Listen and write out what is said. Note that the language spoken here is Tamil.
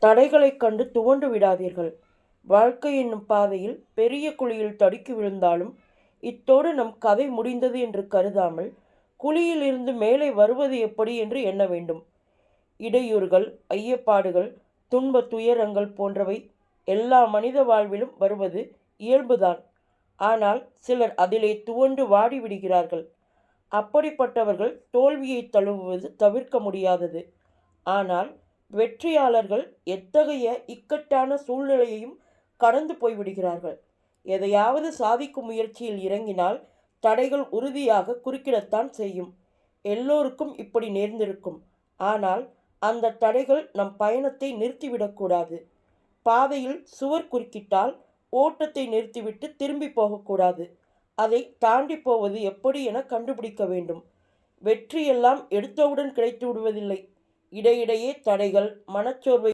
தடைகளைக் கண்டு துவண்டு விடாதீர்கள். வாழ்க்கை என்னும் பாதையில் பெரிய குழியில் தடுக்கி விழுந்தாலும் இத்தோடு நம் கதை முடிந்தது என்று கருதாமல் குழியிலிருந்து மேலே வருவது எப்படி என்று எண்ண வேண்டும். இடையூறுகள், ஐயப்பாடுகள், துன்ப துயரங்கள் போன்றவை எல்லா மனித வாழ்விலும் வருவது இயல்புதான். ஆனால் சிலர் அதிலே துவண்டு வாடி விடுகிறார்கள். அப்படிப்பட்டவர்கள் தோல்வியை தழுவுவது தவிர்க்க முடியாதது. ஆனால் வெற்றியாளர்கள் எத்தகைய இக்கட்டான சூழ்நிலையையும் கடந்து போய்விடுகிறார்கள். எதையாவது சாதிக்கும் முயற்சியில் இறங்கினால் தடைகள் உறுதியாக குறுக்கிடத்தான் செய்யும். எல்லோருக்கும் இப்படி நேர்ந்திருக்கும். ஆனால் அந்த தடைகள் நம் பயணத்தை நிறுத்திவிடக்கூடாது. பாதையில் சுவர் குறுக்கிட்டால் ஓட்டத்தை நிறுத்திவிட்டு திரும்பி போகக்கூடாது. அதை தாண்டி போவது எப்படி என கண்டுபிடிக்க வேண்டும். வெற்றியெல்லாம் எடுத்தவுடன் கிடைத்து விடுவதில்லை. இடையிடையே தடைகள், மனச்சோர்வை